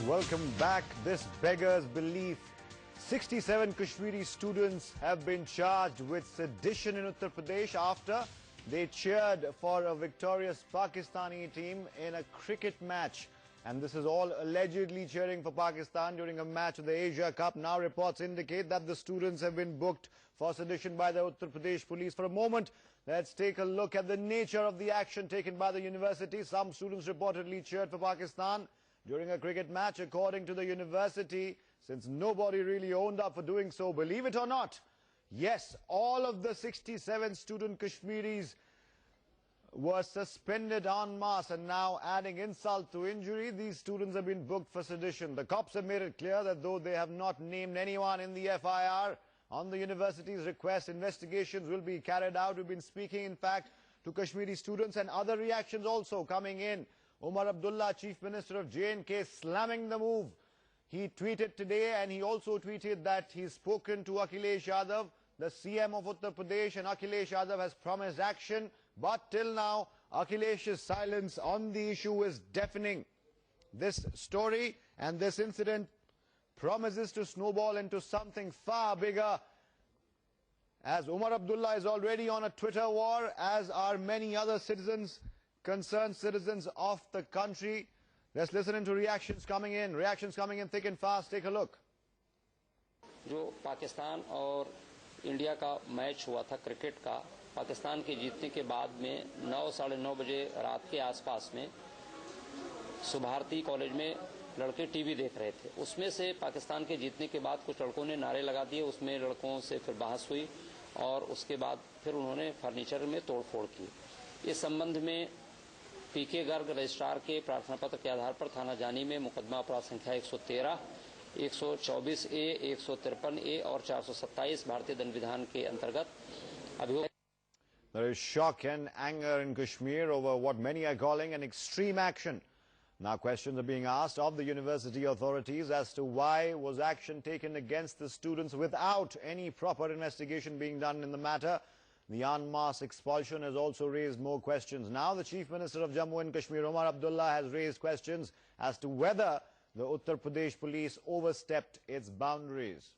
welcome back. This beggars belief. 67 Kashmiri students have been charged with sedition in Uttar Pradesh after they cheered for a victorious Pakistani team in a cricket match. And this is all allegedly cheering for Pakistan during a match of the Asia Cup. Now reports indicate that the students have been booked for sedition by the Uttar Pradesh police. For a moment, let's take a look at the nature of the action taken by the university. Some students reportedly cheered for Pakistan during a cricket match, according to the university, since nobody really owned up for doing so. Believe it or not, yes, all of the 67 student Kashmiris were suspended en masse, and now adding insult to injury, these students have been booked for sedition. The cops have made it clear that though they have not named anyone in the FIR, on the university's request, investigations will be carried out. We've been speaking, in fact, to Kashmiri students, and other reactions also coming in. Umar Abdullah, Chief Minister of J&K, slamming the move. He tweeted today, and he also tweeted that he's spoken to Akhilesh Yadav, the CM of Uttar Pradesh, and Akhilesh Yadav has promised action. But till now, Akhilesh's silence on the issue is deafening. This story and this incident promises to snowball into something far bigger, as Umar Abdullah is already on a Twitter war, as are many other citizens, concerned citizens of the country. Let's listen into reactions coming in thick and fast. Take a look. जो पाकिस्तान और India का match हुआ था cricket का, पाकिस्तान के जीतने के बाद में 9 साढ़े 9 बजे रात के आसपास में सुभारती कॉलेज में लड़के टीवी देख रहे थे। उसमें से पाकिस्तान के जीतने के बाद कुछ लड़कों ने नारे लगा दिए। उसमें लड़कों से फिर बहस हुई और उसके बाद फिर उन्होंने फर्नीचर में तोड़फोड़ की। इस संबंध में पीके गर्ग रजिस्ट्रार के प्रार्थना पत्र के आधार पर थाना जानी में मुकदमा अपराध संख्या 113, 124A, 153A और 427 भारतीय दंड विधान के अंतर्गत अभियोग। There is shock and anger in Kashmir over what many are calling an extreme action. Now questions are being asked of the university authorities as to why was action taken against the students without any proper investigation being done in the matter. The en masse expulsion has also raised more questions. Now the Chief Minister of Jammu and Kashmir, Umar Abdullah, has raised questions as to whether the Uttar Pradesh police overstepped its boundaries.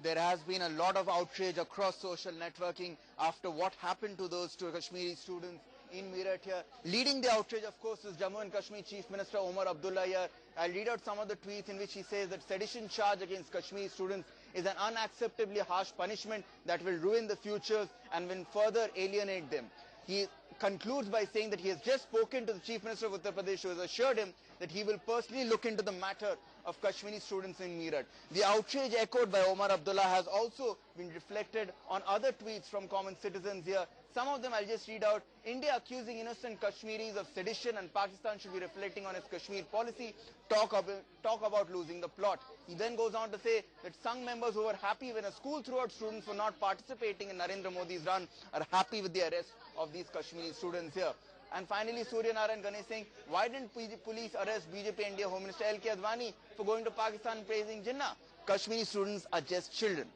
There has been a lot of outrage across social networking after what happened to those two Kashmiri students in Meerut here. Leading the outrage, of course, is Jammu and Kashmir Chief Minister Umar Abdullah here. I'll read out some of the tweets in which he says that sedition charge against Kashmiri students is an unacceptably harsh punishment that will ruin the futures and will further alienate them. He concludes by saying that he has just spoken to the Chief Minister of Uttar Pradesh, who has assured him that he will personally look into the matter of Kashmiri students in Meerut. The outrage echoed by Umar Abdullah has also been reflected on other tweets from common citizens here. Some of them I'll just read out. India accusing innocent Kashmiris of sedition, and Pakistan should be reflecting on its Kashmir policy. Talk about losing the plot. He then goes on to say that Sangh members who were happy when a school threw out students for not participating in Narendra Modi's run are happy with the arrest of these Kashmiri students here. And finally, Surya Narayan Ganesh saying, why didn't police arrest BJP India Home Minister L.K. Advani for going to Pakistan and praising Jinnah? Kashmiri students are just children.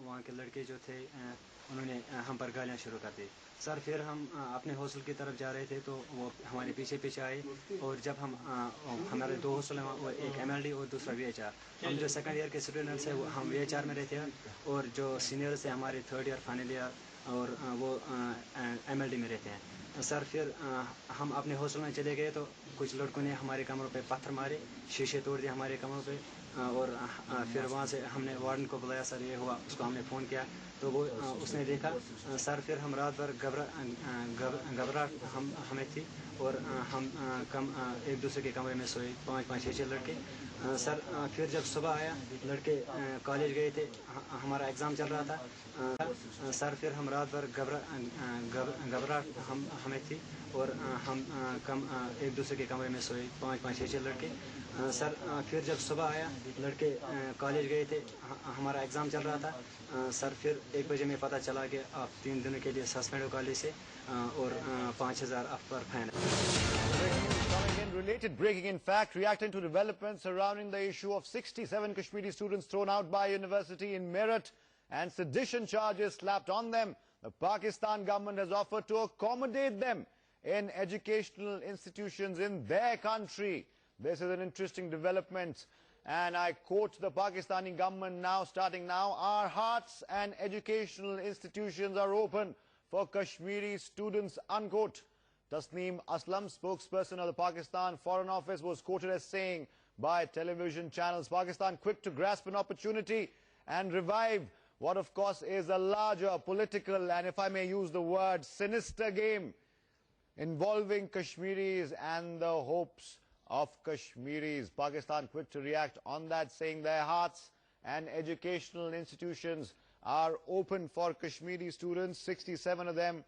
वहाँ के लड़के जो थे उन्होंने हम पर गालियाँ शुरू कर दी। सर फिर हम अपने हॉस्टल की तरफ जा रहे थे तो वो हमारे पीछे पीछे आए, और जब हम हमारे 2 हॉस्टल हैं, एक MLD और दूसरा VHR। हम जो सेकंड ईयर के स्टूडेंट्स हैं वो हम VHR में रहते हैं, और जो सीनियर्स हैं हमारे 3rd ईयर फाइनल ईयर और वो MLD में रहते हैं। सर फिर हम अपने हॉस्टल में चले गए तो कुछ लड़कों ने हमारे कमरों पे पत्थर मारे, शीशे तोड़ दिए हमारे कमरों पे, और फिर वहाँ से हमने वार्डन को बुलाया। सर ये हुआ, उसको हमने फ़ोन किया तो वो उसने देखा। सर फिर हम रात भर घबराहट हमें थी, और हम एक दूसरे के कमरे में सोए, 5-5, 6 लड़के। सर फिर जब सुबह आया, लड़के कॉलेज गए थे, हमारा एग्ज़ाम चल रहा था। सर फिर हम रात भर घबराहट हमें थी, और हम एक दूसरे के कमरे में सोए, 5-5, 6 लड़के। सर फिर जब सुबह आया, लड़के कॉलेज गए थे, हमारा एग्ज़ाम चल रहा था। सर फिर 1 बजे में पता चला कि आप 3 दिनों के लिए सस्पेंड हो कॉलेज से, और 5,000 आप पर fine. Related breaking, in fact, reacting to developments surrounding the issue of 67 Kashmiri students thrown out by a university in Meerut and sedition charges slapped on them. The Pakistan government has offered to accommodate them in educational institutions in their country. This is an interesting development, and I quote the Pakistani government now, starting now: "Our hearts and educational institutions are open for Kashmiri students," unquote. Tasneem Aslam, spokesperson of the Pakistan Foreign Office, was quoted as saying by television channels, Pakistan quick to grasp an opportunity and revive what of course is a larger political, and if I may use the word, sinister game involving Kashmiris and the hopes of Kashmiris. Pakistan quick to react on that, saying their hearts and educational institutions are open for Kashmiri students, 67 of them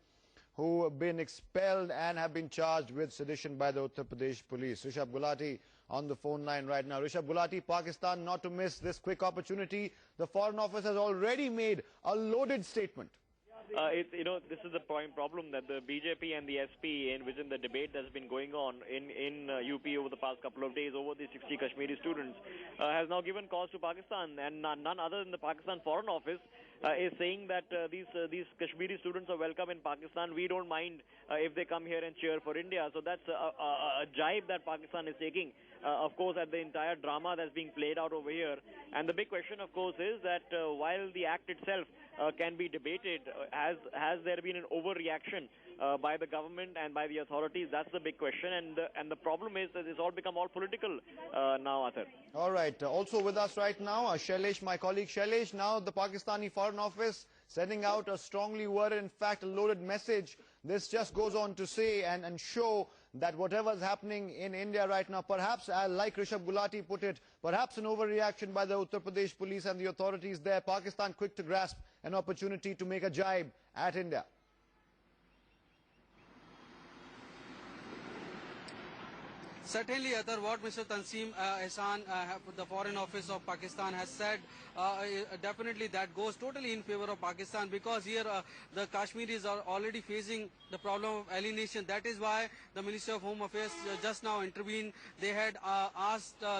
who have been expelled and have been charged with sedition by the Uttar Pradesh police. Rishabh Gulati on the phone line right now. Rishabh Gulati, Pakistan not to miss this quick opportunity. The Foreign Office has already made a loaded statement. This is the problem that the BJP and the SP, within the debate that's been going on in UP over the past couple of days over the 60 Kashmiri students, has now given cause to Pakistan, and none other than the Pakistan Foreign Office is saying that these Kashmiri students are welcome in Pakistan. We don't mind if they come here and cheer for India. So that's a jibe that Pakistan is taking, of course, at the entire drama that's being played out over here. And the big question, of course, is that while the act itself can be debated, has there been an overreaction by the government and by the authorities? That's the big question, and the problem is that it's all become all political now, Athar. All right. Also with us right now, Shailesh, my colleague Shailesh. Now the Pakistani Foreign Office sending out a strongly worded, in fact, a loaded message. This just goes on to say and show that whatever is happening in India right now, perhaps, like Rishabh Gulati put it, perhaps an overreaction by the Uttar Pradesh police and the authorities there. Pakistan quick to grasp an opportunity to make a jibe at India. Certainly, Athar, what Mr. Tanseem Ehsan, the Foreign Office of Pakistan, has said, definitely that goes totally in favor of Pakistan, because here the Kashmiris are already facing the problem of alienation. That is why the Ministry of Home Affairs just now intervened. They had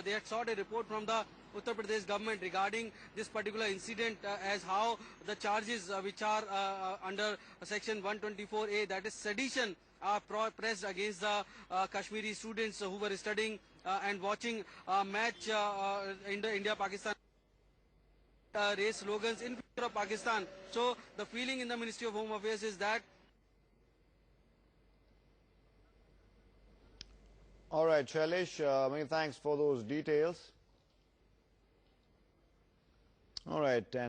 they had sought a report from the Uttar Pradesh government regarding this particular incident, as how the charges which are under section 124A, that is sedition, are pressed against the Kashmiri students who were studying and watching a match in the India-Pakistan. Raise slogans in favor of Pakistan. So the feeling in the Ministry of Home Affairs is that. All right, Shailesh, many thanks for those details. All right.